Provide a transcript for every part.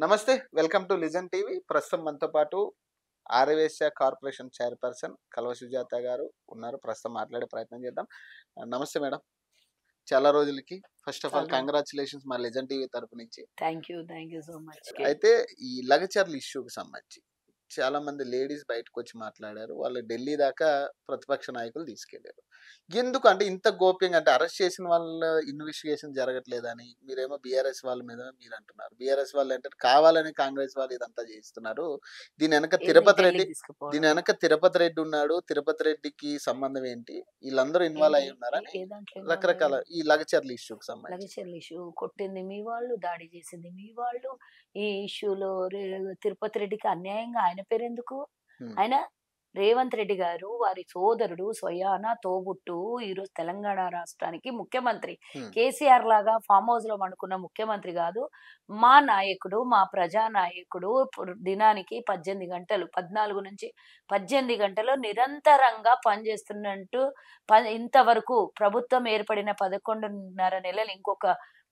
నమస్తే. Welcome to listen TV. ప్రస్తుతం మనతో పాటు ఆర్యవైశ్య కార్పొరేషన్ చైర్పర్సన్ కల్వ సుజాత గారు ఉన్నారు. ప్రస్తుతం మాట్లాడే ప్రయత్నం చేద్దాం. నమస్తే మేడం. చాలా రోజులకి. ఫస్ట్ ఆఫ్ ఆల్ చాలా కంగ్రాచులేషన్స్ మా లిజన్ టీవీ తరపు నుంచి. Thank you so much. అయితే ఈ లగచర్ల ఇష్యూకి సంబంధించి చాలా మంది లేడీస్ బయటకు వచ్చి మాట్లాడారు. వాళ్ళు ఢిల్లీ దాకా ప్రతిపక్ష నాయకులు తీసుకెళ్లారు. ఎందుకు అంటే ఇంత గోప్యంగా అంటే అరెస్ట్ చేసిన వాళ్ళ ఇన్వెస్టిగేషన్ జరగట్లేదని మీరేమో బీఆర్ఎస్ వాళ్ళ మీద మీరు అంటున్నారు. బీఆర్ఎస్ వాళ్ళు అంటే కావాలని కాంగ్రెస్ వాళ్ళు ఇదంతా చేస్తున్నారు. దీని వెనక తిరుపతి రెడ్డి దీని వెనక తిరుపతి రెడ్డి ఉన్నాడు. తిరుపతి రెడ్డికి సంబంధం ఏంటి? వీళ్ళందరూ ఇన్వాల్వ్ అయి ఉన్నారని రకరకాల ఈ లగచర్ల ఇష్యూకి సంబంధించి లగచర్ల ఇష్యూ కొట్టింది మీ వాళ్ళు, దాడి చేసింది మీ వాళ్ళు. ఈ ఇష్యూలో తిరుపతి రెడ్డికి అన్యాయంగా ఆయన పేరు ఎందుకు? హ్మ్. ఆయన రేవంత్ రెడ్డి గారు వారి సోదరుడు స్వయాన తోబుట్టు ఈరోజు తెలంగాణ రాష్ట్రానికి ముఖ్యమంత్రి. హ్మ్. కేసీఆర్ లాగా ఫామ్ హౌస్ లో పండుకున్న ముఖ్యమంత్రి కాదు. మా నాయకుడు, మా ప్రజా నాయకుడు దినానికి 18 గంటలు 14 నుంచి 18 గంటలు నిరంతరంగా పనిచేస్తున్నట్టు ఇంతవరకు ప్రభుత్వం ఏర్పడిన 11.5 నెలలు, ఇంకొక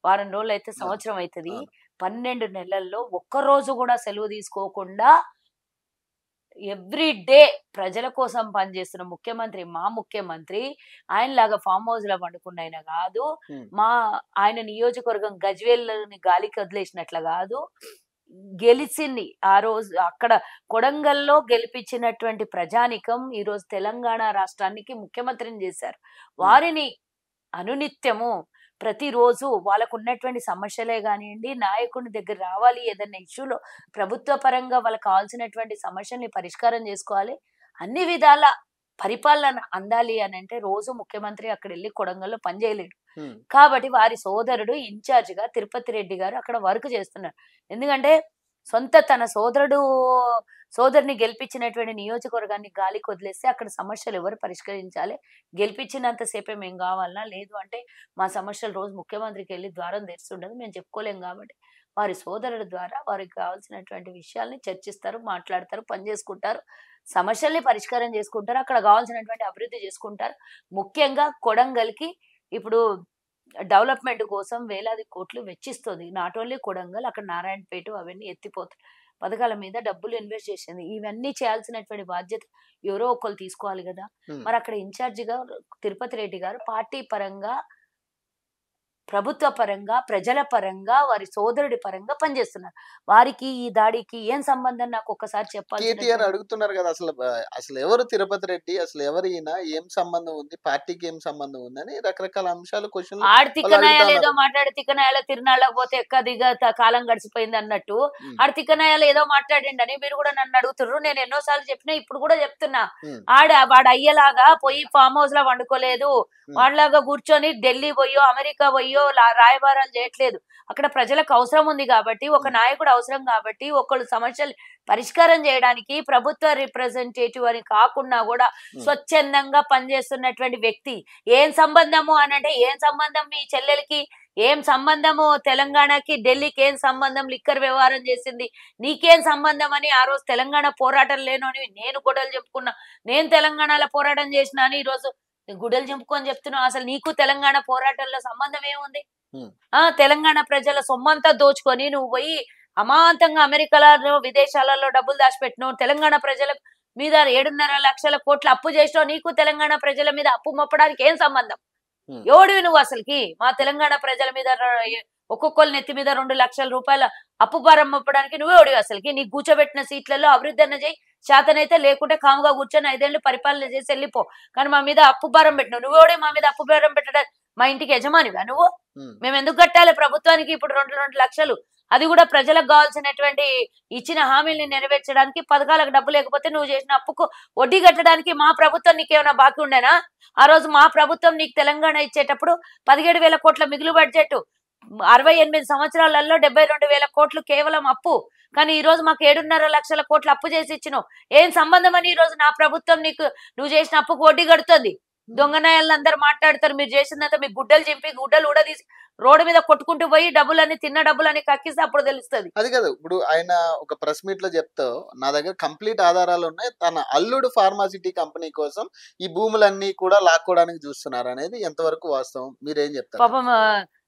వారం రోజులు అయితే సంవత్సరం అవుతుంది. 12 నెలల్లో ఒక్కరోజు కూడా సెలవు తీసుకోకుండా ఎవ్రీ డే ప్రజల కోసం పనిచేస్తున్న ముఖ్యమంత్రి మా ముఖ్యమంత్రి. ఆయనలాగా ఫామ్ హౌస్ లో పండుకున్న ఆయన కాదు. ఆయన నియోజకవర్గం గజ్వేల్ని గాలికి వదిలేసినట్ల కాదు. గెలిచింది ఆ రోజు అక్కడ కొడంగల్లో గెలిపించినటువంటి ప్రజానికం ఈ రోజు తెలంగాణ రాష్ట్రానికి ముఖ్యమంత్రిని చేశారు. వారిని అనునిత్యము ప్రతిరోజు వాళ్ళకు ఉన్నటువంటి సమస్యలే కానివ్వండి, నాయకుని దగ్గర రావాలి, ఏదైనా ఇష్యూలో ప్రభుత్వ పరంగా వాళ్ళకి కావాల్సినటువంటి సమస్యల్ని పరిష్కారం చేసుకోవాలి, అన్ని విధాల పరిపాలన అందాలి అని అంటే రోజు ముఖ్యమంత్రి అక్కడ వెళ్ళి కొడంగల్లో పనిచేయలేడు. కాబట్టి వారి సోదరుడు ఇన్ఛార్జ్ గా తిరుపతి రెడ్డి గారు అక్కడ వర్క్ చేస్తున్నారు. ఎందుకంటే తన సోదరుని గెలిపించినటువంటి నియోజకవర్గాన్ని గాలికి వదిలేస్తే అక్కడ సమస్యలు ఎవరు పరిష్కరించాలి? గెలిపించినంత సేపే మేము కావాలన్నా, లేదు అంటే మా సమస్యలు రోజు ముఖ్యమంత్రికి వెళ్ళి ద్వారం తెరుస్తుండదు, మేము చెప్పుకోలేం. కాబట్టి వారి సోదరుడు ద్వారా వారికి కావాల్సినటువంటి విషయాల్ని చర్చిస్తారు, మాట్లాడతారు, పని చేసుకుంటారు, సమస్యల్ని పరిష్కారం చేసుకుంటారు, అక్కడ కావాల్సినటువంటి అభివృద్ధి చేసుకుంటారు. ముఖ్యంగా కొడంగల్కి ఇప్పుడు డెవలప్మెంట్ కోసం వేలాది కోట్లు వెచ్చిస్తుంది. నాట్ ఓన్లీ కొడంగల్, అక్కడ నారాయణపేట అవన్నీ ఎత్తిపోతాయి. పథకాల మీద డబ్బులు ఇన్వెస్ట్ చేసింది. ఇవన్నీ చేయాల్సినటువంటి బాధ్యత ఎవరో ఒకరు తీసుకోవాలి కదా. మరి అక్కడ ఇన్ఛార్జిగా తిరుపతి రెడ్డి గారు పార్టీ పరంగా, ప్రభుత్వ పరంగా, ప్రజల పరంగా, వారి సోదరుడి పరంగా పనిచేస్తున్నారు. వారికి ఈ దాడికి ఏం సంబంధం నాకు ఒక్కసారి చెప్పాలి. కేటీఆర్ అడుగుతున్నారు కదా, అసలు ఎవరు తిరుపతి రెడ్డి, అసలు ఎవరు ఈయన, ఏం సంబంధం ఉంది, పార్టీకి ఏం సంబంధం ఉందని రకరకాల అంశాలు క్వశ్చన్ ఆర్థిక న్యాయాలు ఏదో మాట్లాడి తిక్కనాయాల తిరునాళ్ళకి పోతే ఎక్కదిగా కాలం గడిచిపోయింది అన్నట్టు ఆర్థిక న్యాయాలు ఏదో మాట్లాడిండని మీరు కూడా నన్ను అడుగుతున్నారు. నేను ఎన్నోసార్లు చెప్పినా, ఇప్పుడు కూడా చెప్తున్నా. వాడు అయ్యేలాగా పోయి ఫామ్ హౌస్ లో వండుకోలేదు. వాళ్ళలాగా కూర్చొని ఢిల్లీ పోయో అమెరికా పోయో రాయబారాలు చేయట్లేదు. అక్కడ ప్రజలకు అవసరం ఉంది కాబట్టి, ఒక నాయకుడు అవసరం కాబట్టి, ఒకళ్ళు సమస్యలు పరిష్కారం చేయడానికి ప్రభుత్వ రిప్రజెంటేటివ్ అని కాకుండా కూడా స్వచ్ఛందంగా పనిచేస్తున్నటువంటి వ్యక్తి. ఏం సంబంధము అని అంటే, ఏం సంబంధం మీ చెల్లెలకి, ఏం సంబంధము తెలంగాణకి, ఢిల్లీకి ఏం సంబంధం, లిక్కర్ వ్యవహారం చేసింది నీకేం సంబంధం అని ఆ రోజు తెలంగాణ పోరాటం లేనని నేను గొడవలు చెప్పుకున్నా. నేను తెలంగాణలో పోరాటం చేసినా అని ఈరోజు గుడలు చెప్పుకొని చెప్తున్నావు. అసలు నీకు తెలంగాణ పోరాటంలో సంబంధం ఏముంది? తెలంగాణ ప్రజల సొమ్మంతా దోచుకొని నువ్వు పోయి అమాంతంగా అమెరికాలో విదేశాలలో డబ్బులు దాచిపెట్టినావు. తెలంగాణ ప్రజల మీద 7.5 లక్షల కోట్ల అప్పు చేసినావు. నీకు తెలంగాణ ప్రజల మీద అప్పు మొప్పడానికి ఏం సంబంధం? ఎవడివి నువ్వు అసలుకి? మా తెలంగాణ ప్రజల మీద ఒక్కొక్కరు నెత్తి మీద 2 లక్షల రూపాయల అప్పు భారం మొప్పడానికి నువ్వెవడివి అసలుకి? నీ కూర్చోబెట్టిన సీట్లలో అభివృద్ధి అన్న చేయి, శాతనైతే లేకుంటే కాముగా కూర్చొని 5 ఏళ్ళు పరిపాలన చేసి వెళ్ళిపో. కానీ మా మీద అప్పు భారం పెట్టినావు. నువ్వెవడే మా మీద అప్పు భారం పెట్టడం? మా ఇంటికి యజమానివా నువ్వు? మేము ఎందుకు కట్టాలి ప్రభుత్వానికి ఇప్పుడు 2 లక్షలు? అది కూడా ప్రజలకు కావాల్సినటువంటి ఇచ్చిన హామీల్ని నెరవేర్చడానికి, పథకాలకు డబ్బు లేకపోతే నువ్వు చేసిన అప్పుకు వడ్డీ కట్టడానికి మా ప్రభుత్వం నీకేమైనా బాకీ ఉండేనా? ఆ రోజు మా ప్రభుత్వం నీకు తెలంగాణ ఇచ్చేటప్పుడు 17,000 కోట్ల మిగులు బడ్జెట్, 68 సంవత్సరాలలో 72,000 కోట్లు కేవలం అప్పు. కానీ ఈ రోజు మాకు 7.5 లక్షల కోట్ల అప్పు చేసి ఇచ్చినావు. ఏం సంబంధం అని ఈ రోజు నా ప్రభుత్వం నువ్వు చేసిన అప్పుకు వడ్డీ కడుతుంది? దొంగనాయాలను అందరు మాట్లాడతారు. మీరు చేసిందంతా మీ గుడ్డలు చింపి గుడ్డలు ఊడదీసి రోడ్డు మీద కొట్టుకుంటూ పోయి డబ్బులని తిన్న డబ్బులని కక్కిస్తే అప్పుడు తెలుస్తుంది. అది కదా ఇప్పుడు ఆయన ఒక ప్రెస్ మీట్ లో చెప్తా, నా దగ్గర కంప్లీట్ ఆధారాలు ఉన్నాయి, తన అల్లుడు ఫార్మాసిటీ కంపెనీ కోసం ఈ భూములన్నీ కూడా లాక్కోవడానికి చూస్తున్నారు అనేది ఎంతవరకు వాస్తవం? మీరేం చెప్తారు? పాపం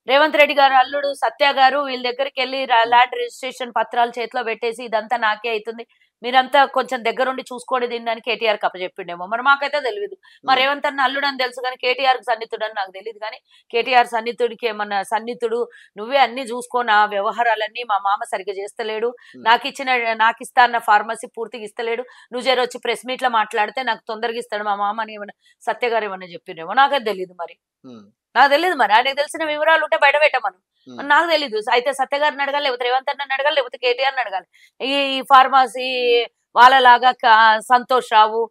రేవంత్ రెడ్డి గారు అల్లుడు సత్య గారు వీళ్ళ దగ్గరికి వెళ్ళి ల్యాండ్ రిజిస్ట్రేషన్ పత్రాలు చేతిలో పెట్టేసి ఇదంతా నాకే అవుతుంది, మీరంతా కొంచెం దగ్గరుండి చూసుకోండి దీన్ని అని కేటీఆర్ కప్పచెప్పిండేమో, మరి మాకైతే తెలియదు. మరి రేవంత్ అన్న అల్లుడు అని తెలుసు కానీ కేటీఆర్ కి సన్నిహితుడు అని నాకు తెలియదు. కానీ కేటీఆర్ సన్నిహితుడికి ఏమన్నా సన్నిహితుడు నువ్వే అన్ని చూసుకో, నా వ్యవహారాలన్నీ మా మామ సరిగ్గా చేస్తలేడు, నాకు ఇస్తా అన్న ఫార్మసీ పూర్తిగా ఇస్తలేడు, నువ్వు జర వచ్చి ప్రెస్ మీట్ లో మాట్లాడితే నాకు తొందరగా ఇస్తాడు మా మామ అని ఏమన్నా సత్య గారు ఏమన్నా చెప్పిండేమో, నాకైతే తెలియదు. మరి నాకు తెలియదు, మరి ఆయనకు తెలిసిన వివరాలు ఉంటే బయట పెట్టమను, నాకు తెలీదు. అయితే సత్య గారిని అడగాలి, లేకపోతే రేవంత్ అన్నని అడగాలి, లేకపోతే కేటీఆర్ని అడగాలి. ఈ ఫార్మసీ వాళ్ళలాగా సంతోష్ రావు,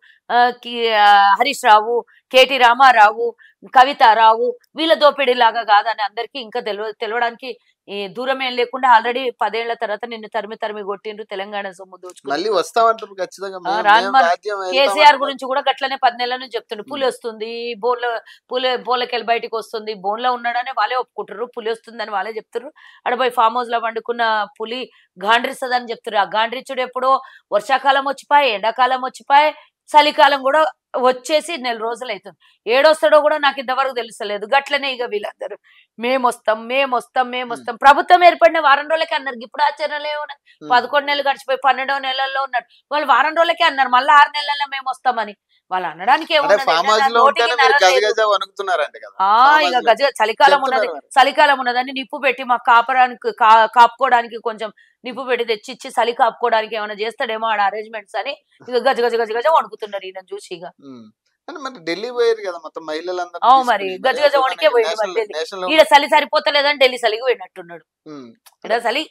హరీష్ రావు, కేటీ రామారావు, కవితారావు వీళ్ళ దోపిడీ లాగా కాదని అందరికి ఇంకా తెలియడానికి ఈ దూరం ఏం లేకుండా ఆల్రెడీ 10 ఏళ్ల తర్వాత నిన్ను తరిమి కొట్టిండ్రు, తెలంగాణ సొమ్ము దోచుకుని. కేసీఆర్ గురించి కూడా గట్లనే 10 నెలల నుంచి చెప్తుండ్రు, పులి వస్తుంది బోన్లకెళ్ళి బయటికి వస్తుంది, బోన్లో ఉన్నాడని వాళ్ళే ఒప్పుకుంటారు, పులి వస్తుందని వాళ్ళే చెప్తారు. అక్కడ పోయి ఫామ్ హౌస్ లో వండుకున్న పులి గాండ్రిస్తుందని చెప్తారు. ఆ గాండ్రిచుడు ఎప్పుడో వర్షాకాలం వచ్చిపోయి, ఎండాకాలం వచ్చిపోయి, చలికాలం కూడా వచ్చేసి 4 రోజులు అవుతుంది. ఏడొస్తాడో కూడా నాకు ఇంతవరకు తెలుస్తలేదు. గట్లనే ఇక వీళ్ళందరూ మేమొస్తాం ప్రభుత్వం ఏర్పడిన వారం రోజులకే అన్నారు. ఇప్పుడు ఆచరణలో ఏమన్నా 11 నెలలు గడిచిపోయి 12వ నెలల్లో ఉన్నారు వాళ్ళు, వారం రోజులకే అన్నారు మళ్ళీ 6 నెలల్లో మేము వస్తామని. వాళ్ళు అనడానికి ఇక చలికాలం ఉన్నదని నిప్పు పెట్టి మా కాపుకోవడానికి కొంచెం నిప్పు పెట్టి తెచ్చిచ్చి చలి కాపుకోవడానికి ఏమైనా చేస్తాడేమో ఆడ అరేంజ్మెంట్స్ అని ఇక గజ వణుకుతున్నారు ఈయన చూసి. ఇక ఢిల్లీ పోయారు కదా మొత్తం మహిళలందరూ, మరి గజ వణికే పోయింది. ఈడ చలి సరిపోతలేదని ఢిల్లీ చలికి పోయినట్టున్నాడు. ఇక్కడ చలి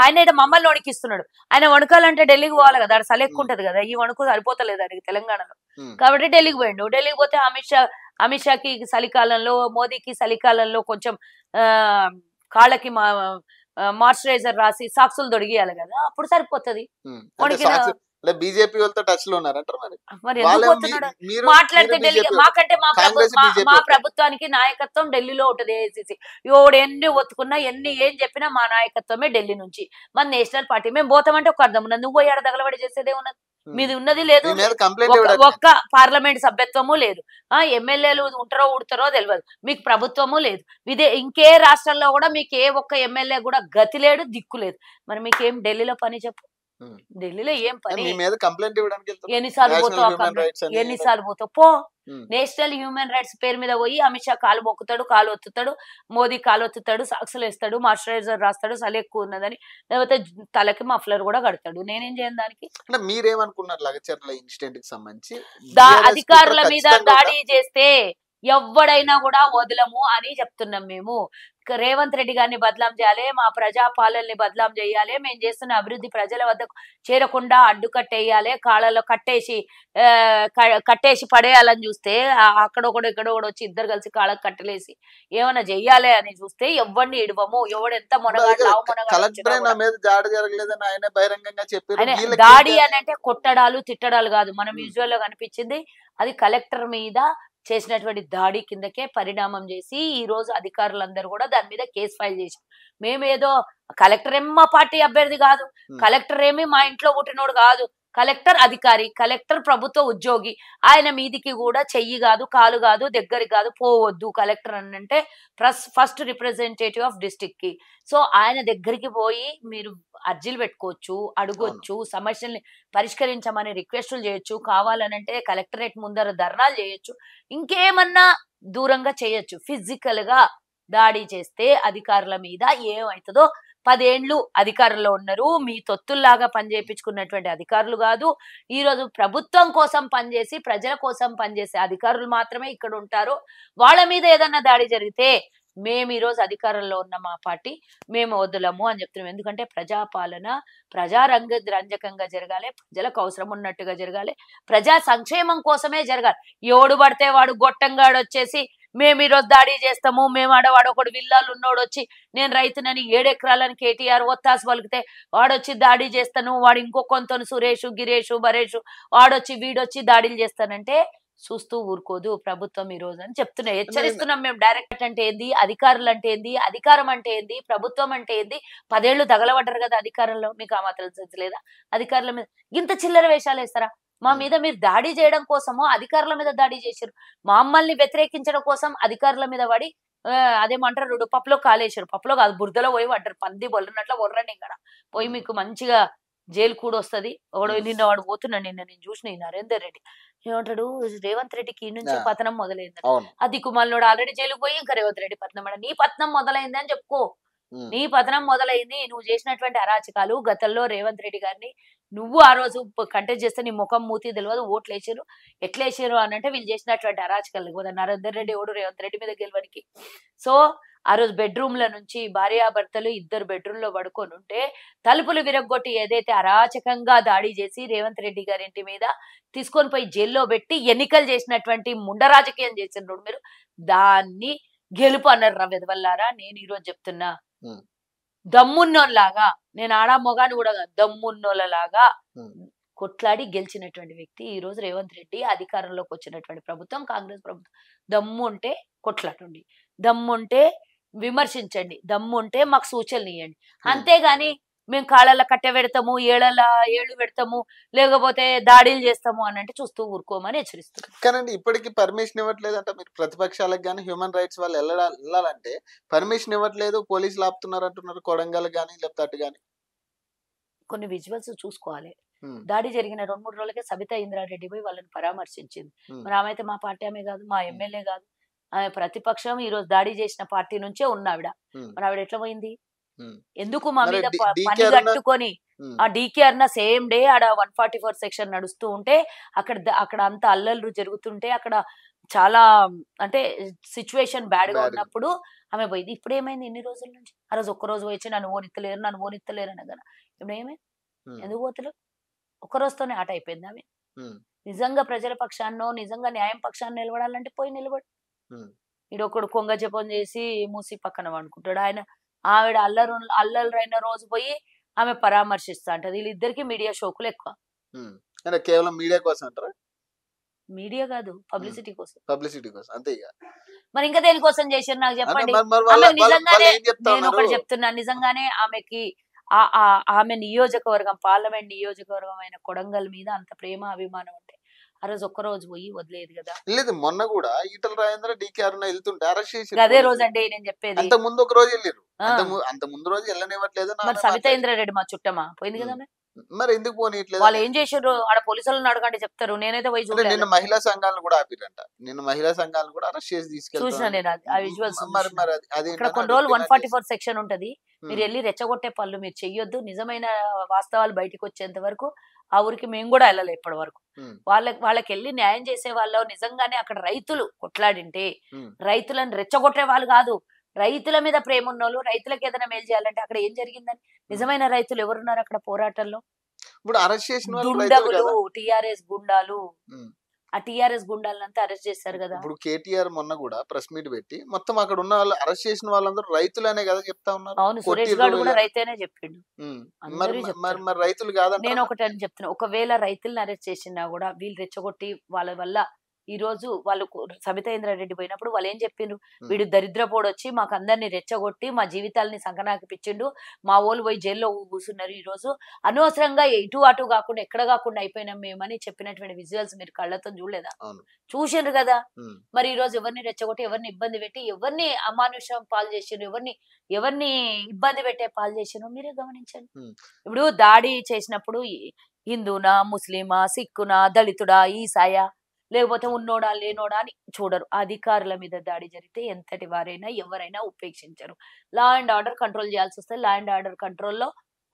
ఆయన మమ్మల్ని వణికిస్తున్నాడు. ఆయన వణుకాలంటే ఢిల్లీకి పోవాలి కదా, చలి ఎక్కువ ఉంటది కదా, ఈ వణుకు సరిపోతలేదు ఆయనకి తెలంగాణలో. కాబట్టి ఢిల్లీకి పోయిండు. ఢిల్లీకి పోతే అమిత్ షాకి చలికాలంలో, మోదీకి చలికాలంలో కొంచెం కాళ్ళకి మాయిశ్చరైజర్ రాసి సాక్సులు దొడిగియాలి కదా, అప్పుడు సరిపోతుంది. బీజేపీ వాళ్ళతో టచ్ లో ఉన్నారంటారు. మరి ఎందుకు పోతున్నాడు మాట్లాడితే ఢిల్లీ? మాకంటే మా ప్రభుత్వానికి నాయకత్వం ఢిల్లీలో ఉంటది. ఏఐసిసి ఎవడు ఎన్ని ఒత్తుకున్నా ఏం చెప్పినా మా నాయకత్వమే ఢిల్లీ నుంచి, మన నేషనల్ పార్టీ. మేము పోతామంటే ఒక అర్థం ఉన్నది, నువ్వు పోయాడు దగలబడి చేసేదే ఉన్నది, మీది ఉన్నది లేదు, ఒక్క పార్లమెంట్ సభ్యత్వము లేదు, ఎమ్మెల్యేలు ఉంటారో ఊడతారో తెలియదు, మీకు ప్రభుత్వము లేదు. ఇంకే రాష్ట్రంలో కూడా మీకు ఏ ఒక్క ఎమ్మెల్యే కూడా గతి లేడు, దిక్కు లేదు. మరి మీకేం ఢిల్లీలో పని చెప్పు? ఢిల్లీలో ఏం పని? ఎన్నిసార్లు పోతావు పో. నేషనల్ హ్యూమన్ రైట్స్ పేరు మీద పోయి అమిత్ షా కాలు మొక్కుతాడు, కాలు ఒత్తుతాడు, మోదీ కాలు ఒత్తుతాడు, సాక్సులు వేస్తాడు, మాయిశ్చరైజర్ రాస్తాడు, చలి ఎక్కువ ఉన్నదని, లేకపోతే తలకి మఫ్లర్ కూడా కడతాడు. నేనేం చేయను దానికి. మీరేమనుకున్నారు లగచర్ల ఇన్సిడెంట్ కి సంబంధించి? అధికారుల మీద దాడి చేస్తే ఎవడైనా కూడా వదలము అని చెప్తున్నాం మేము. రేవంత్ రెడ్డి గారిని బదలాం చేయాలి, మా ప్రజాపాలనని బదలాం చేయాలి, మేము చేస్తున్న అభివృద్ధి ప్రజల వద్దకు చేరకుండా అడ్డుకట్టేయాలి, కాళ్ళలో కట్టేసి పడేయాలని చూస్తే అక్కడొకడు ఇక్కడొకడు వచ్చి ఇద్దరు కలిసి కాళ్ళకు కట్టలేసి ఏమైనా చెయ్యాలి అని చూస్తే ఎవరిని ఇడవము. ఎవడెంత దాడి అని అంటే కొట్టడాలు తిట్టడాలు కాదు. మనం విజువల్ లో కనిపించింది అది కలెక్టర్ మీద చేసినటువంటి దాడి కిందకే పరిణామం చేసి ఈ రోజు అధికారులందరూ కూడా దాని మీద కేసు ఫైల్ చేశారు. మేమేదో కలెక్టర్ ఏమి మా పార్టీ అభ్యర్థి కాదు, కలెక్టర్ ఏమి మా ఇంట్లో పుట్టినోడు కాదు, కలెక్టర్ అధికారి, కలెక్టర్ ప్రభుత్వ ఉద్యోగి. ఆయన మీదికి కూడా చెయ్యి కాదు, కాలు కాదు, దగ్గరికి కాదు, పోవద్దు. కలెక్టర్ అంటే ఫస్ట్ రిప్రజెంటేటివ్ ఆఫ్ డిస్ట్రిక్ట్ కి. సో ఆయన దగ్గరికి పోయి మీరు అర్జీలు పెట్టుకోవచ్చు, అడగొచ్చు, సమస్యల్ని పరిష్కరించమని రిక్వెస్టులు చేయొచ్చు, కావాలనంటే కలెక్టరేట్ ముందర ధర్నాలు చేయొచ్చు, ఇంకేమన్నా దూరంగా చేయొచ్చు. ఫిజికల్ గా దాడి చేస్తే అధికారుల మీద ఏమవుతుందో 10 ఏళ్ళు అధికారంలో ఉన్నారు, మీ తొత్తుల్లాగా పనిచేయించుకున్నటువంటి అధికారులు కాదు. ఈ రోజు ప్రభుత్వం కోసం పనిచేసి ప్రజల కోసం పనిచేసే అధికారులు మాత్రమే ఇక్కడ ఉంటారు. వాళ్ళ మీద ఏదన్నా దాడి జరిగితే మేము ఈ రోజు అధికారంలో ఉన్న మా పార్టీ మేము వదలము అని చెప్తున్నాం. ఎందుకంటే ప్రజాపాలన ప్రజారంజకంగా జరగాలి, ప్రజలకు అవసరం ఉన్నట్టుగా జరగాలి, ప్రజా సంక్షేమం కోసమే జరగాలి. ఎవడు పడితే వాడు గొట్టంగాడు వచ్చేసి మేము ఈరోజు దాడి చేస్తాము, మేము ఆడవాడు ఒకడు విల్లాలు ఉన్నోడు వచ్చి నేను రైతునని 7 ఎకరాలని కేటీఆర్ ఒత్తాసు పలికితే వాడొచ్చి దాడి చేస్తాను, వాడు ఇంకో కొంతను సురేషు గిరేషు బరేషు వాడొచ్చి వీడొచ్చి దాడులు చేస్తానంటే చూస్తూ ఊరుకోదు ప్రభుత్వం ఈ రోజు అని చెప్తున్నా, హెచ్చరిస్తున్నాం మేము. డైరెక్ట్ అంటే ఏంది, అధికారులు అంటే ఏంది, అధికారం అంటే ఏంది, ప్రభుత్వం అంటే ఏంది. 10 ఏళ్ళు తగలబడ్డారు కదా అధికారంలో, మీకు ఆ మాత్రం లేదా? అధికారుల మీద ఇంత చిల్లర వేషాలు వేస్తారా? మా మీద మీరు దాడి చేయడం కోసమో అధికారుల మీద దాడి చేశారు, మమ్మల్ని వ్యతిరేకించడం కోసం అధికారుల మీద పడి అదేమంటారు చూడు, పప్పులో కాలేశారు, పప్పులో కాదు బురదలో పోయి పడ్డారు, పంది బొల్లున్నట్ల బొర్రండి ఇక్కడ పోయి, మీకు మంచిగా జైలు కూడా వస్తుంది. నిన్న వాడు పోతున్నాడు, నిన్న నేను చూసిన ఈ నరేందర్ రెడ్డి ఏమంటాడు, రేవంత్ రెడ్డికి ఈ నుంచే పతనం మొదలైందని. ఆ దిక్కుమాలినోడు ఆల్రెడీ జైలుకు పోయి ఇంకా రేవంత్ రెడ్డి పతనం నీ పతనం మొదలైంది అని చెప్పుకో. నీ పతనం మొదలైంది, నువ్వు చేసినటువంటి అరాచకాలు. గతంలో రేవంత్ రెడ్డి గారిని నువ్వు ఆ రోజు కంటెస్ట్ చేస్తే నీ ముఖం మూతి తెలియదు, ఓట్లు వేసారు ఎట్లా వేసారు అని అంటే వీళ్ళు చేసినటువంటి అరాచకాలు కదా. నరేందర్ రెడ్డి ఓడు రేవంత్ రెడ్డి మీద గెలవడానికి. సో ఆ రోజు బెడ్రూమ్ల నుంచి భార్యాభర్తలు 2 బెడ్రూమ్లో పడుకొని ఉంటే తలుపులు విరగొట్టి ఏదైతే అరాచకంగా దాడి చేసి రేవంత్ రెడ్డి గారి ఇంటి మీద తీసుకొని పోయి జైల్లో పెట్టి ఎన్నికలు చేసినటువంటి ముండ రాజకీయం చేసినారు మీరు. దాన్ని గెలుపు అన్నారు రా వెదవల్లారా. నేను ఈరోజు చెప్తున్నా, దమ్మున్నోళ్ళలాగా, నేను ఆడా మొగాని కూడా దమ్మున్నోళ్ళలాగా కొట్లాడి గెలిచినటువంటి వ్యక్తి ఈ రోజు రేవంత్ రెడ్డి. అధికారంలోకి వచ్చినటువంటి ప్రభుత్వం కాంగ్రెస్ ప్రభుత్వం. దమ్ము ఉంటే కొట్లాడండి, దమ్ము ఉంటే విమర్శించండి, దమ్ము ఉంటే మాకు సూచనలు ఇవ్వండి. అంతేగాని మేము కాళ్ళ కట్టె పెడతాము, ఏళ్ళు పెడతాము, లేకపోతే దాడులు చేస్తాము అని అంటే చూస్తూ ఊరుకోమని హెచ్చరిస్తున్నాం. కానండి ఇప్పటికీ పర్మిషన్ ఇవ్వట్లేదంట. మీరు ప్రతిపక్షాలకు కానీ హ్యూమన్ రైట్స్ వాళ్ళు వెళ్ళాలంటే పర్మిషన్ ఇవ్వట్లేదు, పోలీసులు ఆపుతున్నారు అంటున్నారు. కొడంగల్ కానీ లేకపోతే అటు కానీ కొన్ని విజువల్స్ చూసుకోవాలి. దాడి జరిగిన 2-3 రోజులకే సబితా ఇంద్రారెడ్డి పోయి వాళ్ళని పరామర్శించింది. మరి ఆమె అయితే మా పార్టీ ఆమె కాదు, మా ఎమ్మెల్యే కాదు, ఆమె ప్రతిపక్షం. ఈ రోజు దాడి చేసిన పార్టీ నుంచే ఉన్న ఆవిడ. మరి ఆవిడ ఎట్లా పోయింది? ఎందుకు మా మీద పని కట్టుకొని ఆ డీకే అన్న సేమ్ డే ఆడ 144 సెక్షన్ నడుస్తూ ఉంటే అక్కడ అంత అల్లర్లు జరుగుతుంటే అక్కడ చాలా అంటే సిచ్యువేషన్ బ్యాడ్ గా ఉన్నప్పుడు ఆమె పోయింది. ఇప్పుడు ఏమైంది? ఇన్ని రోజుల నుంచి ఆ రోజు ఒక్క రోజు వచ్చి నన్ను ఓనిత్తలేరు అనగా ఇప్పుడు ఏమైంది? ఎందుకు పోతలేవు? ఒక్క రోజుతోనే ఆట అయిపోయింది ఆమె. నిజంగా ప్రజల పక్షాన్నో నిజంగా న్యాయం పక్షాన్ని నిలబడాలంటే పోయి నిలబడు. ఈడొకడు కొంగ జపం చేసి మూసి పక్కన అనుకుంటాడు. ఆవిడ అల్లరైన రోజు పోయి ఆమె పరామర్శిస్తా అంటది. వీళ్ళిద్దరికి మీడియా షోకులు ఎక్కువ. కేవలం మీడియా కోసం అంటారా? మీడియా కాదు, పబ్లిసిటీ కోసం. పబ్లిసిటీ కోసం అంతే. ఇక మరి ఇంకా దేనికోసం చేశారు నాకు చెప్పండి. నిజంగానే నేను ఒకటి చెప్తున్నా, నిజంగానే ఆమె నియోజకవర్గం, పార్లమెంట్ నియోజకవర్గం అయిన కొడంగల్ మీద అంత ప్రేమ అభిమానం ఉంటే ఆ రోజు ఒక్క రోజు పోయి వదిలేదు కదా. లేదు, మొన్న కూడా ఈటల రాజేంద్ర డీకే అరుణ వెళ్తుంటే అరెస్ట్ చేసి అదే రోజు అంటే నేను చెప్పేది. అంత ముందు ఒక రోజు వెళ్ళారు, అంత ముందు రోజు వెళ్ళనివ్వట్లేదు. మరి సబితా ఇంద్రారెడ్డి మా చుట్టమా పోయింది కదా. మరి ఎందుకు పోనీయట్లేదు? వాళ్ళు ఏం చేశారు? ఆడ పోలీసులను అడగండి చెప్తారు. నేనైతే పోయి చూడలేదు. నిన్న మహిళా సంఘాలను కూడా ఆపిరంట, నిన్న మహిళా సంఘాలను కూడా అరెస్ట్ చేసి తీసుకెళ్తారు. చూసిన నేను ఆ విజువల్స్. ఇక్కడ కొన్ని రోజులు 144 సెక్షన్ ఉంటది. మీరు వెళ్ళి రెచ్చగొట్టే పనులు మీరు చెయ్యొద్దు. నిజమైన వాస్తవాలు బయటకు వచ్చేంత వరకు ఆ ఊరికి మేము కూడా వెళ్ళాలి ఇప్పటి వరకు. వాళ్ళకి వెళ్ళి న్యాయం చేసే వాళ్ళు నిజంగానే అక్కడ రైతులు కొట్లాడింటే రైతులను రెచ్చగొట్టే వాళ్ళు కాదు, రైతుల మీద ప్రేమ ఉన్నోళ్ళు, రైతులకు ఏదైనా మేలు చేయాలంటే అక్కడ ఏం జరిగిందని నిజమైన రైతులు ఎవరున్నారు అక్కడ పోరాటంలో? ఇప్పుడు అరెస్ట్ చేసిన గుండగులు, టిఆర్ఎస్ గుండాలు, ఆ టిఆర్ఎస్ గుండాలంతా అరెస్ట్ చేశారు కదా. ఇప్పుడు కేటీఆర్ మొన్న కూడా ప్రెస్ మీట్ పెట్టి మొత్తం అక్కడ ఉన్న వాళ్ళు అరెస్ట్ చేసిన వాళ్ళందరూ రైతులనే కదా చెప్తా ఉన్నారు. అవును, సురేష్ గారు కూడా రైతేనే చెప్పిండు. మరి రైతులు కాదు. నేను ఒకటి అని చెప్తున్నా, ఒకవేళ రైతులను అరెస్ట్ చేసినా కూడా వీళ్ళు రెచ్చగొట్టి వాళ్ళ వల్ల ఈ రోజు వాళ్ళు సబితా ఇంద్రారెడ్డి పోయినప్పుడు వాళ్ళు ఏం చెప్పిండ్రు? వీడు దరిద్రపోడు వచ్చి మాకు అందరినీ రెచ్చగొట్టి మా జీవితాలని సంకనాకి పిచ్చిండు, మా వాళ్ళు పోయి జైల్లో కూర్చున్నారు. ఈ రోజు అనవసరంగా ఇటు అటు కాకుండా ఎక్కడ కాకుండా అయిపోయినాం మేమని చెప్పినటువంటి విజువల్స్ మీరు కళ్ళతో చూడలేదా? చూసిండ్రు కదా. మరి ఈ రోజు ఎవరిని రెచ్చగొట్టి, ఎవరిని ఇబ్బంది పెట్టి, ఎవరిని అమానుషం పాలు చేసిండ్రు, ఎవరిని ఇబ్బంది పెట్టే పాలు చేసిండ్రు మీరే గమనించండి. ఇప్పుడు దాడి చేసినప్పుడు హిందూనా, ముస్లిమా, సిక్కునా, దళితుడా, ఈసాయా, లేకపోతే ఉన్నోడా లేనోడా అని చూడరు. అధికారుల మీద దాడి జరిగితే ఎంతటి వారైనా ఎవరైనా ఉపేక్షించరు. లా అండ్ ఆర్డర్ కంట్రోల్ చేయాల్సి వస్తుంది. లా అండ్ ఆర్డర్ కంట్రోల్లో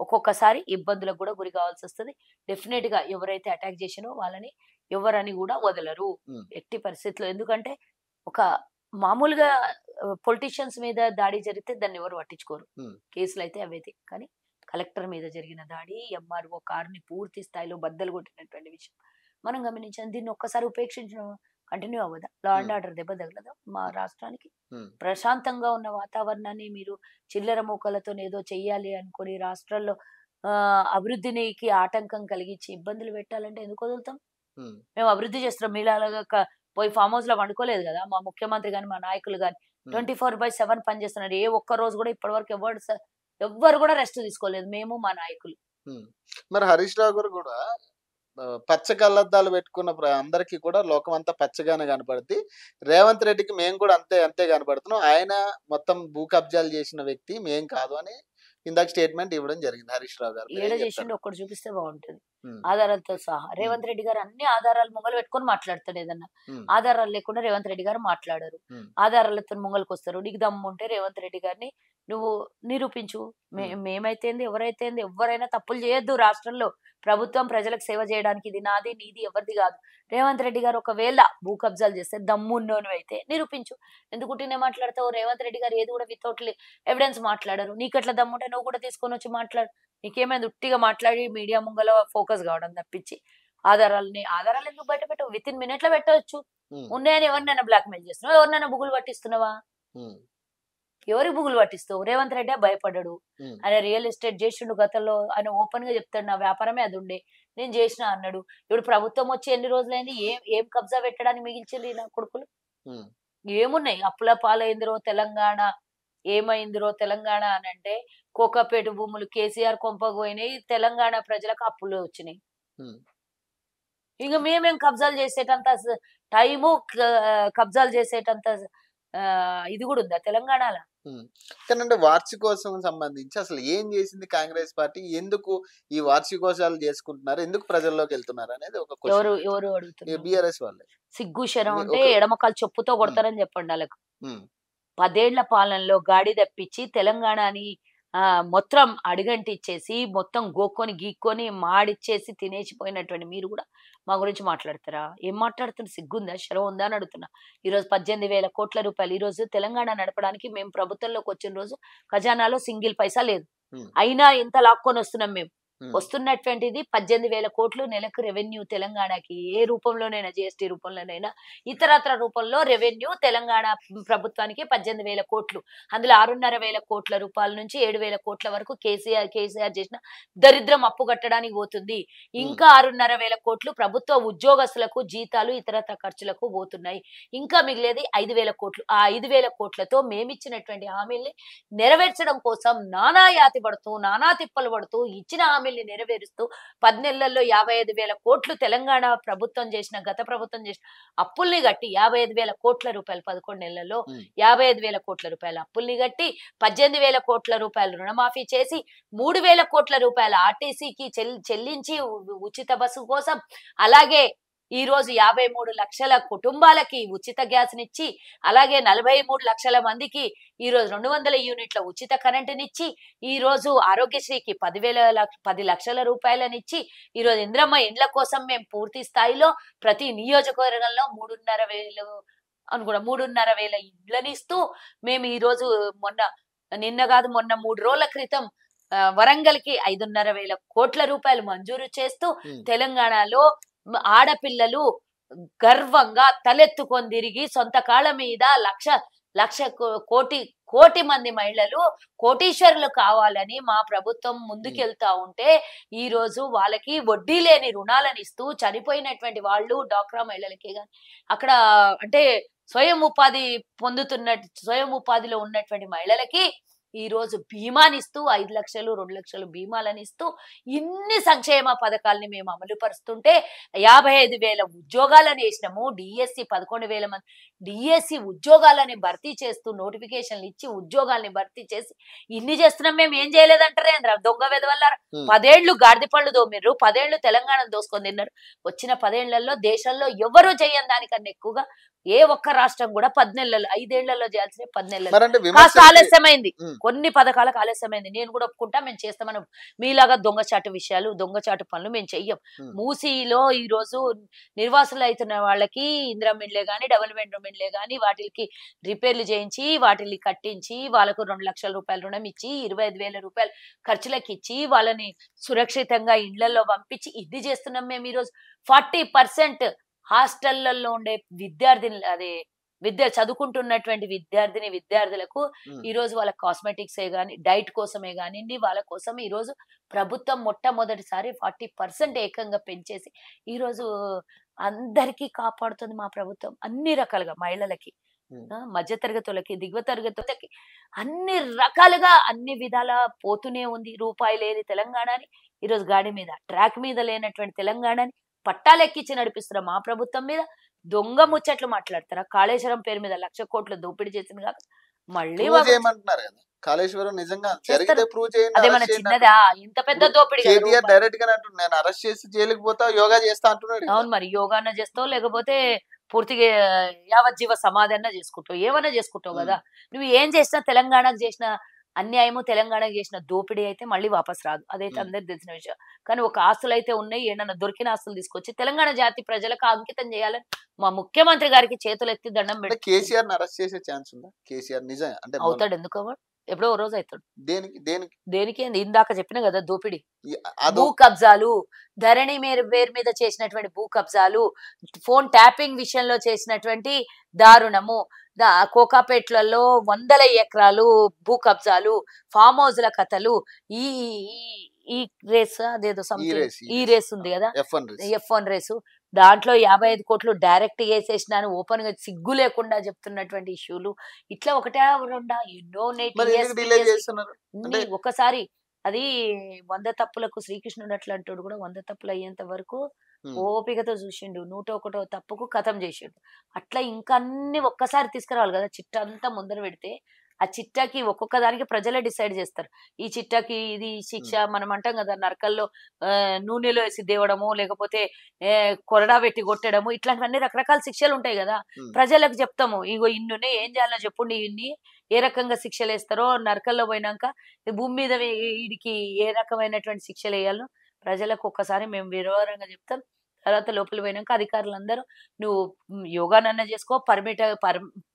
ఒక్కొక్కసారి ఇబ్బందులకు కూడా గురి కావాల్సి వస్తుంది. డెఫినెట్ గా ఎవరైతే అటాక్ చేసినో వాళ్ళని ఎవరని కూడా వదలరు ఎట్టి పరిస్థితుల్లో. ఎందుకంటే ఒక మామూలుగా పొలిటీషియన్స్ మీద దాడి జరిగితే దాన్ని ఎవరు పట్టించుకోరు, కేసులు అయితే అవైతే. కానీ కలెక్టర్ మీద జరిగిన దాడి, ఎంఆర్ఓ కారుని పూర్తి స్థాయిలో బద్దలు కొట్టినటువంటి విషయం మనం గమనించాం. దీన్ని ఒక్కసారి ఉపేక్షించడం కంటిన్యూ అవ్వదా? లా అండ్ ఆర్డర్ దెబ్బ తగలదా మా రాష్ట్రానికి? ప్రశాంతంగా ఉన్న వాతావరణాన్ని మీరు చిల్లర మూకలతో ఏదో చెయ్యాలి అనుకుని రాష్ట్రాల్లో అభివృద్ధికి ఆటంకం కలిగించి ఇబ్బందులు పెట్టాలంటే ఎందుకు వదులుతాం? మేము అభివృద్ధి చేస్తున్నాం, మీలాగా పోయి ఫామ్ హౌస్ లో వండుకోలేదు కదా మా ముఖ్యమంత్రి గాని మా నాయకులు గాని. 24/7 పనిచేస్తున్నారు. ఏ ఒక్క రోజు కూడా ఇప్పటి వరకు ఎవ్వరు కూడా రెస్ట్ తీసుకోలేదు, మేము మా నాయకులు. మరి హరీష్ రావు గారు కూడా పచ్చ కళ్ళద్దాలు పెట్టుకున్న అందరికీ కూడా లోకం అంతా పచ్చగానే కనపడుద్ది. రేవంత్ రెడ్డికి మేము కూడా అంతే అంతే కనపడుతున్నాం. ఆయన మొత్తం భూ కబ్జాలు చేసిన వ్యక్తి మేం కాదు అని ఇందాక స్టేట్మెంట్ ఇవ్వడం జరిగింది హరీష్ రావు గారు. ఏడ మీరేం చెప్తారు? చేసిండు ఒక్కటి చూపిస్తే బాగుంటది. హ్మ్. ఆధారాలతో సహా. హ్మ్. రేవంత్ రెడ్డి గారు అన్ని ఆధారాలు ముంగలు పెట్టుకొని మాట్లాడతాడు ఏదన్నా. హ్మ్. ఆధారాలు లేకుండా రేవంత్ రెడ్డి గారు మాట్లాడరు. హ్మ్. ఆధారాలతో ముంగలకొస్తారు. నీకు దమ్ము ఉంటే రేవంత్ రెడ్డి గారిని నువ్వు నిరూపించు. హ్మ్. మేమైతేంది, ఎవరైతేంది, ఎవ్వరైనా తప్పులు చేయొద్దు రాష్ట్రంలో. ప్రభుత్వం ప్రజలకు సేవ చేయడానికి ఇది నాది, నీది ఎవరిది కాదు. రేవంత్ రెడ్డి గారు ఒకవేళ భూ కబ్జాలు చేస్తే దమ్మున్నోనివైతే నిరూపించు. ఎందుకు ఉట్టినే మాట్లాడతావు? రేవంత్ రెడ్డి గారు ఏది కూడా వితౌట్ ఎవిడెన్స్ మాట్లాడరు. నీకట్లా దమ్ముంటే నువ్వు కూడా తీసుకొని వచ్చి మాట్లాడు. నీకేమైంది ఉట్టిగా మాట్లాడి మీడియా ముంగల ఫోకస్ కావడం తప్పించి ఆధారాలు ఎందుకు బయట పెట్టవు? విత్ ఇన్ మినిట్ లో పెట్టవచ్చు. హ్మ్. ఉన్నాయని ఎవరినైనా బ్లాక్ మెయిల్ చేస్తున్నావా? ఎవరినైనా బుగులు పట్టిస్తున్నావా? హ్మ్. ఎవరికి బుగులు పట్టిస్తావు? రేవంత్ రెడ్డి భయపడ్డాడు. హ్మ్. ఆయన రియల్ ఎస్టేట్ చేసిండు గతంలో. ఆయన ఓపెన్ గా చెప్తాడు, నా వ్యాపారమే అది ఉండే, నేను చేసిన అన్నాడు. ఇప్పుడు ప్రభుత్వం వచ్చి ఎన్ని రోజులైంది? ఏం ఏం కబ్జా పెట్టడానికి మిగిల్చింది నా కొడుకులు? హ్మ్. ఏమున్నాయి? అప్పుల పాలైందిరో తెలంగాణ, ఏమైందిరో తెలంగాణ అని అంటే, కోకాపేట భూములు కేసీఆర్ కొంపకు పోయినాయి. తెలంగాణ ప్రజలకు అప్పులు వచ్చినాయి. హ్మ్. ఇంక మేమేం కబ్జాలు చేసేటంత టైము, కబ్జాలు చేసేటంత ఇది కూడా ఉందా తెలంగాణలో? హ్మ్. కానండి వార్షికోత్సవం సంబంధించి అసలు ఏం చేసింది కాంగ్రెస్ పార్టీ? ఎందుకు ఈ వార్షికోత్సవాలు చేసుకుంటున్నారు? ఎందుకు ప్రజల్లోకెళ్తున్నారు అనేది ఒక క్వెషన్ ఎవరు అడుగుతాను. ఎవరు ఈ అడుగుతున్నారు? బీఆర్ఎస్ వాళ్ళే. సిగ్గు శరం మీ ఉంటే ఒక ఎడమకాలు చెప్పుతో హ్మ్. కొడతారని చెప్పండి వాళ్ళకు. హ్మ్. 10 ఏళ్ల పాలనలో గాడి తప్పించి తెలంగాణని మొత్తం అడుగంటిచ్చేసి, మొత్తం గోక్కొని, గీక్కొని, మాడిచ్చేసి తినేసిపోయినటువంటి మీరు గూడా మా గురించి మాట్లాడతారా? ఏం మాట్లాడుతున్నారు? సిగ్గుందా? శరం ఉందా అని అడుగుతున్నా. ఈరోజు 18,000 కోట్ల రూపాయలు. ఈరోజు తెలంగాణ నడపడానికి మేము ప్రభుత్వంలోకొచ్చిన రోజు ఖజానాలో సింగిల్ పైసా లేదు. హ్మ్. అయినా ఎంత లాక్కొనొస్తున్నాం మేము. హ్మ్. వస్తున్నటువంటిది 18,000 కోట్లు నెలకు రెవెన్యూ తెలంగాణకి. ఏ రూపంలోనైనా, జీఎస్టీ రూపంలోనైనా, ఇతరత్ర రూపంలో రెవెన్యూ తెలంగాణ ప్రభుత్వానికి 18,000 కోట్లు. అందులో 6,500 కోట్ల రూపాయల నుంచి 7,000 కోట్ల వరకు కేసీఆర్ చేసిన దరిద్రం అప్పు కట్టడానికి పోతుంది. హ్మ్. ఇంకా 6,500 కోట్లు ప్రభుత్వ ఉద్యోగస్తులకు జీతాలు, ఇతరత్ర ఖర్చులకు పోతున్నాయి. ఇంకా మిగిలేది 5,000 కోట్లు. ఆ 5,000 కోట్లతో మేమిచ్చినటువంటి హామీల్ని నెరవేర్చడం కోసం నానా యాతి పడుతూ, నానా తిప్పలు పడుతూ, ఇచ్చిన హామీల్ని నెరవేరుస్తూ 10 నెలల్లో 55,000 కోట్లు తెలంగాణ ప్రభుత్వం చేసిన, గత ప్రభుత్వం చేసిన అప్పుల్ని గట్టి 55,000 కోట్ల రూపాయలు 11 నెలల్లో హ్మ్. 55,000 కోట్ల రూపాయల అప్పుల్ని గట్టి 18,000 కోట్ల రూపాయలు రుణమాఫీ చేసి 3,000 కోట్ల రూపాయల ఆర్టీసీకి చెల్లించి ఉచిత బస్సు కోసం, అలాగే ఈ రోజు 53 లక్షల కుటుంబాలకి ఉచిత గ్యాస్‌నిచ్చి, అలాగే 43 లక్షల మందికి ఈ రోజు 200 యూనిట్ల ఉచిత కరెంటునిచ్చి, ఈ రోజు ఆరోగ్యశ్రీకి 10 లక్షల రూపాయలనిచ్చి, ఈ రోజు ఇంద్రమ్మ ఇండ్ల కోసం మేము పూర్తి స్థాయిలో ప్రతి నియోజకవర్గంలో 3,500 ఇండ్లనిస్తూ, మేము ఈ రోజు నిన్న కాదు మొన్న 3 రోజుల క్రితం వరంగల్‌కి 5,500 కోట్ల రూపాయలు మంజూరు చేస్తూ హ్మ్. తెలంగాణలో ఆడపిల్లలు గర్వంగా తలెత్తుకొని తిరిగి సొంత కాళ్ళ మీద లక్ష కోటి మంది మహిళలు కోటీశ్వరులు కావాలని మా ప్రభుత్వం హ్మ్. ముందుకెళ్తా ఉంటే, ఈ రోజు వాళ్ళకి వడ్డీ లేని రుణాలను ఇస్తూ, చనిపోయినటువంటి వాళ్ళు డ్వాక్రా మహిళలకే గాని అక్కడ అంటే స్వయం ఉపాధిలో ఉన్నటువంటి మహిళలకి ఈ రోజు బీమానిస్తూ 5 లక్షలు, 2 లక్షలు బీమాలనిస్తూ ఇన్ని సంక్షేమ పథకాల్ని మేము అమలు పరుస్తుంటే 55,000 ఉద్యోగాలను వేసినాము. డిఎస్సి 11,000 మంది డిఎస్సి ఉద్యోగాలని భర్తీ చేస్తూ, నోటిఫికేషన్లు ఇచ్చి ఉద్యోగాల్ని భర్తీ చేసి ఇన్ని చేస్తున్నాం. మేము ఏం చేయలేదంటారేంద్ర దొంగ వెదవల్లారా? హ్మ్. 10 ఏళ్లు గాడిద పళ్ళు దోమిర్రు, 10 ఏళ్లు తెలంగాణను దోసుకొని తిన్నారు. వచ్చిన 10 ఏళ్లలో దేశంలో ఎవరు చేయని దానికన్నా ఎక్కువగా ఏ ఒక్క రాష్ట్రం కూడా 10 నెలల్లో, 5 ఏళ్లలో చేయాల్సిన 10 నెలల్లో మరంటే కాస్త విమర్శలకి ఆలస్యమైంది. హ్మ్. కొన్ని పథకాలకు ఆలస్యమైంది. నేను కూడా ఒప్పుకుంటా, మేము చేస్తామని. మీలాగా దొంగచాటు విషయాలు, దొంగచాటు పనులు మేము చెయ్యం. హ్మ్. మూసీలో ఈ రోజు నిర్వాసులు అవుతున్న వాళ్ళకి ఇందిరమ్మ ఇండ్లే గాని, డబుల్ బెడ్రూమ్ ఇండ్లే గాని వాటికి రిపేర్లు చేయించి, వాటిని కట్టించి, వాళ్ళకు 2 లక్షల రూపాయలు రుణం ఇచ్చి, 25,000 రూపాయలు ఖర్చులకు ఇచ్చి, వాళ్ళని సురక్షితంగా ఇండ్లలో పంపించి ఇది చేస్తున్నాం మేము. ఈ రోజు 40% హాస్టళ్లలో ఉండే చదువుకుంటున్నటువంటి విద్యార్థులకు హ్మ్. ఈ రోజు వాళ్ళ కాస్మెటిక్సే గాని, డైట్ కోసమే గానియండి, వాళ్ళ కోసం ఈ రోజు ప్రభుత్వం మొట్టమొదటిసారి 40% ఏకంగా పెంచేసి ఈ రోజు అందరికీ కాపాడుతుంది మా ప్రభుత్వం. అన్ని రకాలుగా మహిళలకి, హ్మ్. మధ్య తరగతులకి, దిగువ తరగతులకి అన్ని రకాలుగా, అన్ని విధాలా పోతూనే ఉంది. రూపాయి లేని తెలంగాణని ఈరోజు గాడి మీద, ట్రాక్ మీద లేనటువంటి తెలంగాణని పట్టాలు ఎక్కించి నడిపిస్తున్న మా ప్రభుత్వం మీద దొంగ ముచ్చట్లు మాట్లాడతారా? కాళేశ్వరం పేరు మీద 1,00,000 కోట్లు దోపిడీ చేసింది కాక మళ్ళీ ప్రూవ్ చేయమంటున్నారు కదా కాళేశ్వరం నిజంగా జరిగితే చేస్తారు. ప్రూవ్ చేయండి, అదేమన్నా అరెస్ట్ చేయండి చిన్నదా? ఇంత పెద్ద ఇప్పుడు దోపిడీ కదా కేటీఆర్ రూపాయలు. డైరెక్ట్ గా అంటున్నాడు నేను అరెస్ట్ చేసి జైలుకి పోతా యోగా చేస్తా అంటున్నాడు కదా. అవును మరి యోగాన్న చేస్తావు, లేకపోతే పూర్తిగా యావజ్జీవ సమాధి అన్నా చేసుకుంటావు, ఏమన్నా చేసుకుంటావు ఉమ్, కదా. నువ్వు ఏం చేసినా తెలంగాణకు చేసిన అన్యాయము, తెలంగాణకు చేసిన దోపిడీ అయితే మళ్ళీ వాపస్ రాదు, అదైతే ఉమ్. అందరికి తెలిసిన విషయం. కానీ ఒక ఆస్తులు అయితే ఉన్నాయి, ఏమన్నా దొరికిన ఆస్తులు తీసుకొచ్చి తెలంగాణ జాతి ప్రజలకు అంకితం చేయాలని మా ముఖ్యమంత్రి గారికి చేతులు ఎత్తి దండం అంటే పెట్టి కేసీఆర్ ని అరెస్ట్ చేసే ఛాన్స్ ఉందా? కేసీఆర్ నిజం అంటే అవుతాడు. ఎందుకు అవ్వడు? ఎప్పుడో ఓ రోజు అవుతాడు. దేనికి దేనికి దేనికి ఏంది? ఇందాక చెప్పిన కదా దోపిడీ, అదో భూ కబ్జాలు, ధరణి పేరు మీద చేసినటువంటి భూ కబ్జాలు, ఫోన్ ట్యాపింగ్ విషయంలో చేసినటువంటి దారుణము, కోకాపేట్లలో 100 ఎకరాలు భూ కబ్జాలు, ఫామ్ హౌస్ల కథలు, ఈ ఈ- ఈ రేస్ అదేదో ఈ సంథింగ్ రేస్ ఈ రేస్ ఉంది కదా, F1 రేస్ F1 రేసు, దాంట్లో 55 కోట్లు డైరెక్ట్ వేసేసినాను ఓపెన్ గా సిగ్గు లేకుండా చెప్తున్నటువంటి ఇష్యూలు. ఇట్లా ఒకటే రెండా ఎన్నో మరి ఎందుకు డిలే చేస్తున్నారు? అంటే ఒకసారి అది 100 తప్పులకు శ్రీకృష్ణుడు అట్లా అంటాడు కూడా, 100 తప్పులు అయ్యేంత వరకు ఉమ్, ఓపికతో చూసిండు, 101వ తప్పుకు కథం చేసిండు. అట్లా ఇంకా అన్ని ఒక్కసారి తీసుకురావాలి కదా. చిట్ట అంతా ముందర పెడితే ఆ చిట్టాకి ఒక్కొక్క దానికి ప్రజలే డిసైడ్ చేస్తారు. ఈ చిట్టాకి ఇది శిక్ష, మనం అంటాం కదా నరకల్లో నూనెలో వేసి దేవడము, లేకపోతే కొరడా పెట్టి కొట్టడము, ఇట్లాంటివన్నీ రకరకాల శిక్షలు ఉంటాయి కదా. ఉమ్. ప్రజలకు చెప్తాము, ఇగో ఇన్నునే ఏం చేయాలో చెప్పండి, ఇన్ని ఏ రకంగా శిక్షలు వేస్తారో, నరకల్లో పోయినాక ఈ భూమి మీద వీడికి ఏ రకమైనటువంటి శిక్షలు వేయాలో ప్రజలకు ఒక్కసారి మేము వివరంగా చెప్తాం. తర్వాత లోపల పోయినాక అధికారులందరూ నువ్వు యోగానన్నా చేసుకో,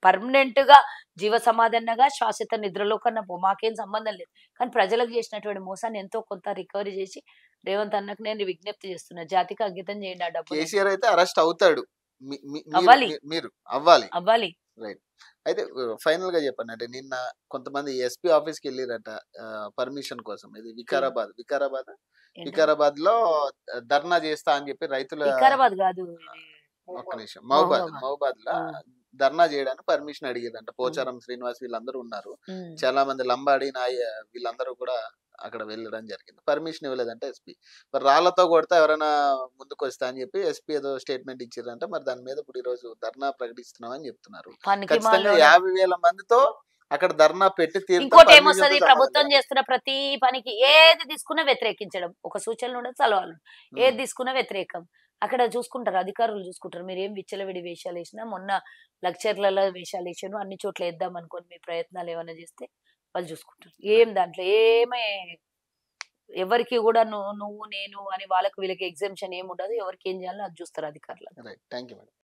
పర్మనెంట్ గా జీవ సమాధన్నగా శాశ్వత నిద్రలో కన్నా పో, మాకేం సంబంధం లేదు. కానీ ప్రజలకు చేసినటువంటి మోసాన్ని ఎంతో కొంత రికవరీ చేసి రేవంత్ అన్నకు నేను విజ్ఞప్తి చేస్తున్నా, జాతికి అంకితం చేయండి ఆ డబ్బు. కేసీఆర్ అయితే అరెస్ట్ అవుతాడు, అవ్వాలి. మీరు అవ్వాలి. అవ్వాలి. రైట్. అయితే ఫైనల్ గా చెప్పండి, అంటే నిన్న కొంతమంది ఎస్పీ ఆఫీస్ కి వెళ్ళిరట పర్మిషన్ కోసం. ఇది వికారాబాద్ లో ధర్నా చేస్తా అని చెప్పి రైతుల వికారాబాద్ కాదు, ఒక్క నిమిషం మహబాద్ లో ఆ. ధర్నా చేయడానికి పర్మిషన్ అడిగారంట. పోచారం శ్రీనివాస్ వీళ్ళందరూ ఉన్నారు, ఉమ్. చాలా మంది లంబాడి నాయ వీళ్ళందరూ కూడా అక్కడ వెళ్ళడం జరిగింది. పర్మిషన్ ఇవ్వలేదంటే ఎస్పీ. మరి రాళ్లతో కొడితే ఎవరైనా ముందుకు వస్తా అని చెప్పి ఎస్పీ ఏదో స్టేట్మెంట్ ఇచ్చారంట. మరి దాని మీద ఇప్పుడు ఈ రోజు ధర్నా ప్రకటిస్తున్నామని చెప్తున్నారు. ఖచ్చితంగా 50,000 మందితో అక్కడ ధర్నా పెట్టి ఇంకోటి ఏమొస్తుంది, ప్రభుత్వం చేస్తున్న ప్రతి పనికి ఏది తీసుకున్నా వ్యతిరేకించడం, ఒక సూచనలు ఉండదు, సలహాలు ఏది తీసుకున్నా వ్యతిరేకం. అక్కడ చూసుకుంటారు, అధికారులు చూసుకుంటారు. మీరు ఏం విచ్చలవిడి వేషాలు వేసినా, మొన్న లెక్చర్లలో వేషాలు వేసాను, అన్ని చోట్ల వేద్దాం అనుకోని మీ ప్రయత్నాలు ఏమైనా చేస్తే వాళ్ళు చూసుకుంటారు. ఏం దాంట్లో ఏమే ఎవరికి కూడా నువ్వు నేను అని వాళ్ళకి వీళ్ళకి ఎగ్జామ్షన్ ఏమి ఉండదు. ఎవరికి ఏం చేయాలో అది చూస్తారు అధికారులు. రైట్. Thank you madam.